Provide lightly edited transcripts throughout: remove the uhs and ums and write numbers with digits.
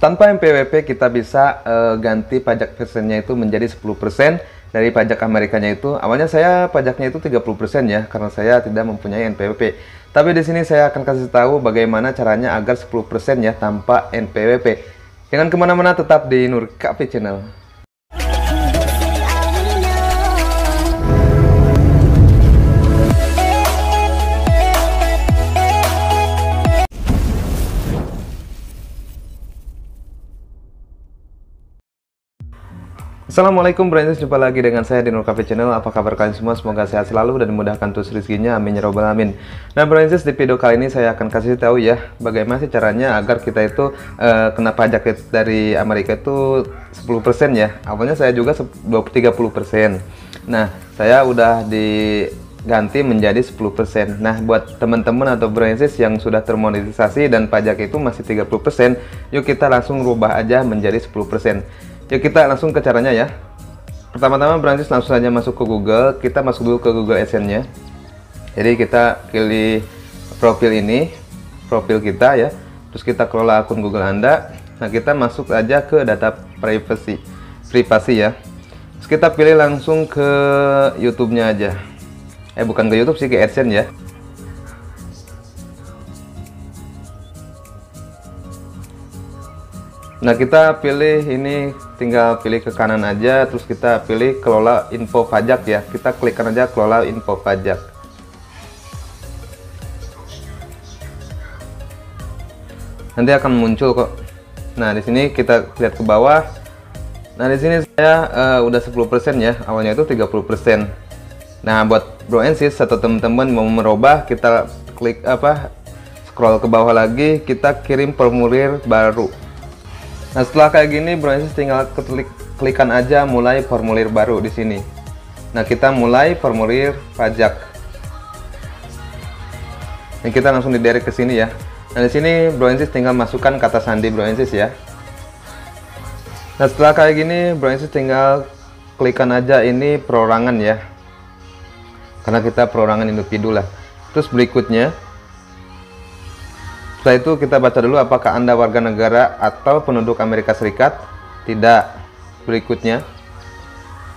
Tanpa NPWP kita bisa ganti pajak persennya itu menjadi 10% dari pajak Amerikanya itu. Awalnya saya pajaknya itu 30% ya, karena saya tidak mempunyai NPWP. Tapi di sini saya akan kasih tahu bagaimana caranya agar 10% ya tanpa NPWP. Jangan kemana-mana, tetap di Nur Cafe Channel. Assalamualaikum Brandis, jumpa lagi dengan saya di Nur Cafe Channel. Apa kabar kalian semua? Semoga sehat selalu dan dimudahkan terus rezekinya, amin ya robbal alamin. Nah Brandis, di video kali ini saya akan kasih tahu ya bagaimana sih caranya agar kita itu kena pajak dari Amerika itu 10% ya. Awalnya saya juga 30%. Nah saya udah diganti menjadi 10%. Nah buat teman-teman atau Brandis yang sudah termonetisasi dan pajak itu masih 30%, yuk kita langsung rubah aja menjadi 10%. Ya kita langsung ke caranya ya. Pertama-tama Brandis langsung saja masuk ke Google. Kita masuk dulu ke Google AdSense-nya. Jadi kita pilih profil ini, profil kita ya. Terus kita kelola akun Google Anda. Nah kita masuk aja ke data privasi ya. Terus kita pilih langsung ke YouTube-nya aja. Bukan ke YouTube sih, ke AdSense ya. Nah kita pilih ini, tinggal pilih ke kanan aja, terus kita pilih kelola info pajak ya. Kita klikkan aja kelola info pajak. Nanti akan muncul kok. Nah di sini kita lihat ke bawah. Nah di sini saya udah 10% ya. Awalnya itu 30%. Nah buat Brandis atau teman-teman mau merubah, kita klik scroll ke bawah lagi, kita kirim formulir baru. Nah setelah kayak gini Brandis tinggal klikkan aja mulai formulir baru di sini. Nah kita mulai formulir pajak. Nah kita langsung didirect ke sini ya. Nah di sini Brandis tinggal masukkan kata sandi Brandis ya. Nah setelah kayak gini Brandis tinggal klikkan aja ini perorangan ya. Karena kita perorangan individu lah. Terus berikutnya, setelah itu kita baca dulu apakah Anda warga negara atau penduduk Amerika Serikat. Tidak. Berikutnya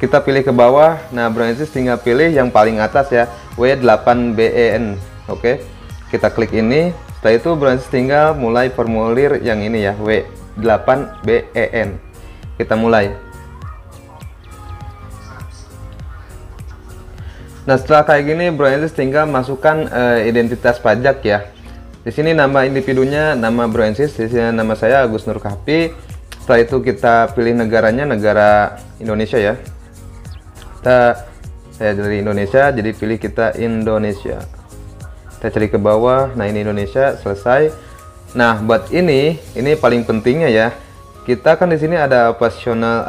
kita pilih ke bawah. Nah Brandis tinggal pilih yang paling atas ya, W8BEN. Oke, kita klik ini. Setelah itu Brandis tinggal mulai formulir yang ini ya, W8BEN. Kita mulai. Nah setelah kayak gini Brandis tinggal masukkan identitas pajak ya. Di sini nama individunya nama Brandis, di sini nama saya Agus Nur Cafe. Setelah itu kita pilih negaranya, negara Indonesia ya. Saya dari Indonesia, jadi pilih kita Indonesia. Kita cari ke bawah. Nah ini Indonesia, selesai. Nah buat ini paling pentingnya ya. Kita kan di sini ada opsional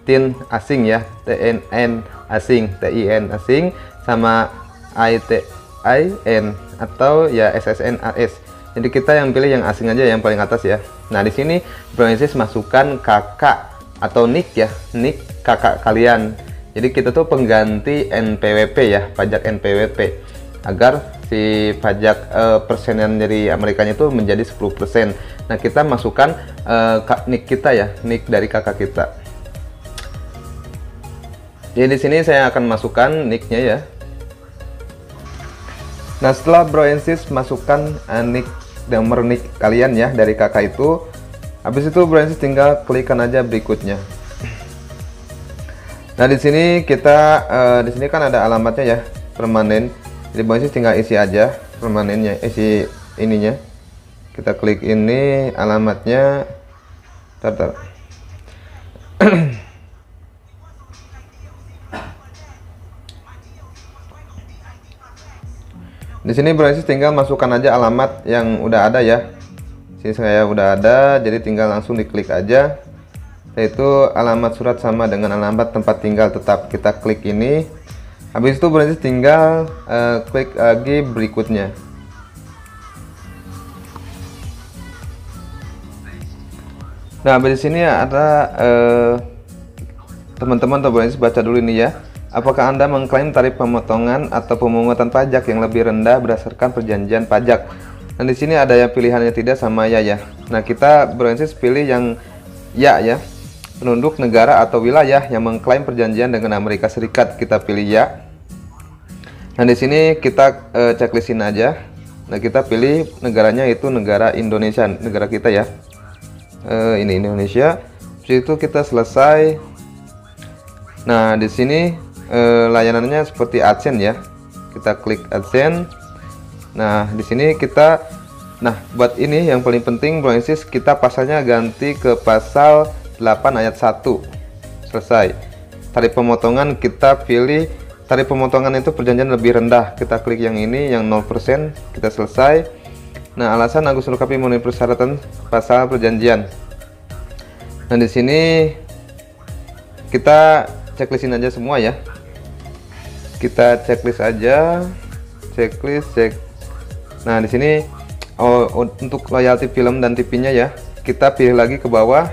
TIN asing ya, TNN asing, TIN asing, sama ITIN atau ya SSN-AS. Jadi kita yang pilih yang asing aja, yang paling atas ya. Nah di sini Brandis masukkan kakak atau NIK ya, NIK kakak kalian. Jadi kita tuh pengganti NPWP ya, pajak NPWP, agar si pajak persenan dari Amerikanya itu menjadi 10%. Nah kita masukkan NIK kita ya, NIK dari kakak kita. Jadi di sini saya akan masukkan NIK-nya ya. Nah setelah Brandis masukkan nomor NIK kalian ya dari kakak itu, habis itu Brandis tinggal klikkan aja berikutnya. Nah di sini kita di sini kan ada alamatnya ya, permanen. Jadi Brandis tinggal isi aja permanennya, isi ininya. Kita klik ini alamatnya. Tar. Di sini Brandis tinggal masukkan aja alamat yang udah ada ya. Sini saya udah ada, jadi tinggal langsung diklik aja. Yaitu alamat surat sama dengan alamat tempat tinggal tetap. Kita klik ini. Habis itu Brandis tinggal klik lagi berikutnya. Nah, di sini ada teman-teman atau Brandis baca dulu ini ya. Apakah Anda mengklaim tarif pemotongan atau pemungutan pajak yang lebih rendah berdasarkan perjanjian pajak? Dan di sini ada yang pilihannya tidak sama ya ya. Nah, kita Broensis pilih yang ya ya. Penduduk negara atau wilayah yang mengklaim perjanjian dengan Amerika Serikat, kita pilih ya. Nah, di sini kita checklistin aja. Nah, kita pilih negaranya itu negara Indonesia, negara kita ya. Ini Indonesia. Habis itu kita selesai. Nah, di sini layanannya seperti AdSense ya. Kita klik AdSense. Nah, di sini kita, nah buat ini yang paling penting Broensis, kita pasalnya ganti ke pasal 8 ayat 1. Selesai. Tarif pemotongan kita pilih, tarif pemotongan itu perjanjian lebih rendah. Kita klik yang ini, yang 0%. Kita selesai. Nah, alasan Agus Nurkapi memenuhi persyaratan pasal perjanjian. Nah, di sini kita checklistin aja semua ya. Kita checklist aja, checklist cek. Nah, di sini untuk royalti film dan TV-nya ya, kita pilih lagi ke bawah.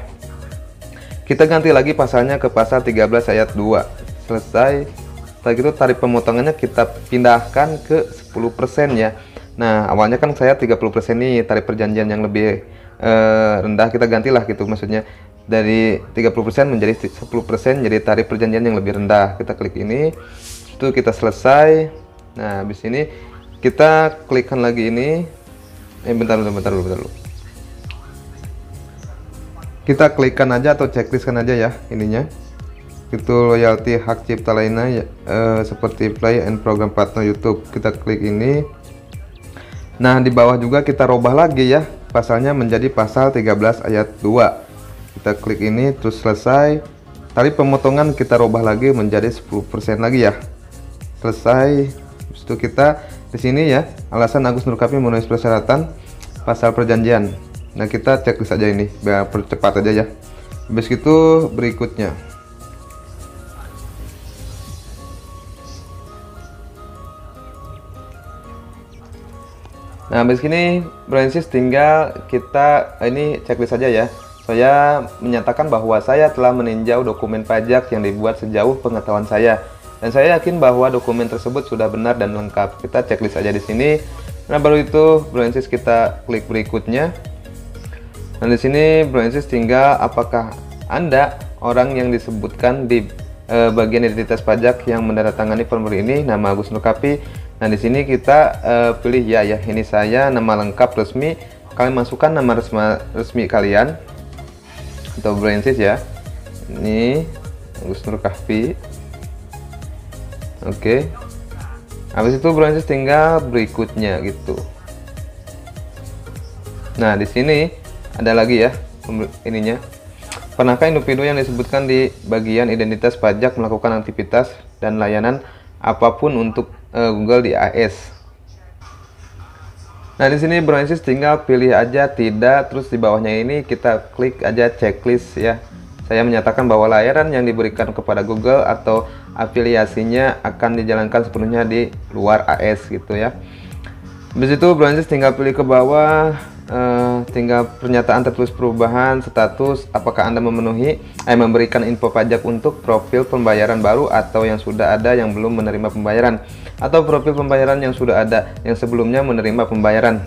Kita ganti lagi pasalnya ke pasal 13 ayat 2. Selesai. Setelah itu tarif pemotongannya kita pindahkan ke 10% ya. Nah, awalnya kan saya 30% nih tarif perjanjian yang lebih rendah, kita gantilah gitu, maksudnya dari 30% menjadi 10%, jadi tarif perjanjian yang lebih rendah. Kita klik ini, itu kita selesai. Nah, habis ini kita klikkan lagi ini. Bentar dulu. Kita klikkan aja atau checklistkan aja ya ininya. Itu royalti hak cipta lainnya ya, seperti play and program partner YouTube. Kita klik ini. Nah, di bawah juga kita robah lagi ya pasalnya menjadi pasal 13 ayat 2. Kita klik ini terus selesai. Tarif pemotongan kita robah lagi menjadi 10% lagi ya. Selesai. Habis itu kita di sini ya, alasan Agus Nurkapi memenuhi persyaratan pasal perjanjian. Nah, kita checklist aja ini biar percepat aja ya. Habis itu berikutnya. Nah, habis ini Broensis tinggal kita ini checklist saja ya. Saya menyatakan bahwa saya telah meninjau dokumen pajak yang dibuat sejauh pengetahuan saya, dan saya yakin bahwa dokumen tersebut sudah benar dan lengkap. Kita checklist aja di sini. Nah, baru itu Broensis kita klik berikutnya. Nah, di sini Broensis tinggal apakah Anda orang yang disebutkan di bagian identitas pajak yang menandatangani formulir ini, nama Agus Nurkapi. Nah, di sini kita pilih ya ya. Ini saya, nama lengkap resmi. Kalian masukkan nama resmi kalian atau Broensis ya. Ini Agus Nurkapi. Oke. Habis itu Broensis tinggal berikutnya gitu. Nah, di sini ada lagi ya ininya. Pernahkah individu yang disebutkan di bagian identitas pajak melakukan aktivitas dan layanan apapun untuk Google di AS? Nah, di sini Broensis tinggal pilih aja tidak, terus di bawahnya ini kita klik aja checklist ya. Saya menyatakan bahwa layanan yang diberikan kepada Google atau afiliasinya akan dijalankan sepenuhnya di luar AS gitu ya. Habis itu Broensis tinggal pilih ke bawah, tinggal pernyataan tertulis perubahan status, apakah Anda memenuhi memberikan info pajak untuk profil pembayaran baru atau yang sudah ada yang belum menerima pembayaran, atau profil pembayaran yang sudah ada yang sebelumnya menerima pembayaran.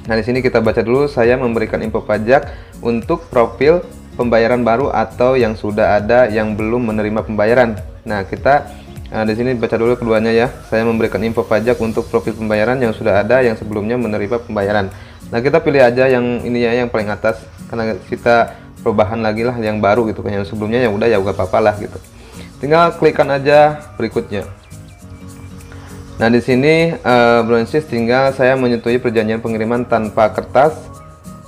Nah, di sini kita baca dulu, saya memberikan info pajak untuk profil pembayaran baru atau yang sudah ada yang belum menerima pembayaran. Nah, kita di sini baca dulu keduanya ya. Saya memberikan info pajak untuk profil pembayaran yang sudah ada yang sebelumnya menerima pembayaran. Nah, kita pilih aja yang ini ya, yang paling atas, karena kita perubahan lagi lah yang baru gitu kan. Yang sebelumnya ya udah ya gak apa-apa lah gitu. Tinggal klikkan aja berikutnya. Nah, di sini Broensis tinggal saya menyetujui perjanjian pengiriman tanpa kertas.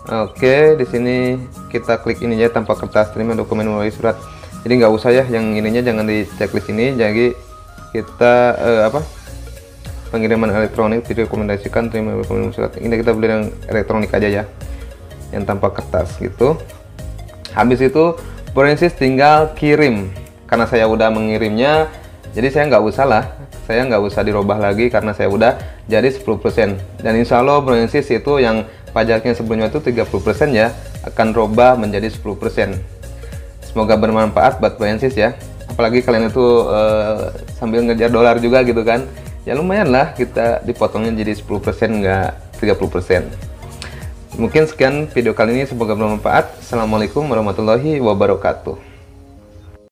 Oke, di sini kita klik ini ya, tanpa kertas, terima dokumen melalui surat. Jadi nggak usah ya yang ininya, jangan di checklist ini. Jadi kita pengiriman elektronik direkomendasikan terima dokumen surat. Ini kita beli yang elektronik aja ya, yang tanpa kertas gitu. Habis itu Broensis tinggal kirim. Karena saya udah mengirimnya, jadi saya nggak usah lah, saya nggak usah dirubah lagi karena saya udah jadi 10%. Dan insya Allah Broensis itu yang pajaknya sebelumnya itu 30% ya, akan robah menjadi 10%. Semoga bermanfaat buat Broensis ya. Apalagi kalian itu sambil ngejar dolar juga gitu kan. Ya lumayan lah kita dipotongnya jadi 10%, nggak 30%. Mungkin sekian video kali ini, semoga bermanfaat. Assalamualaikum warahmatullahi wabarakatuh.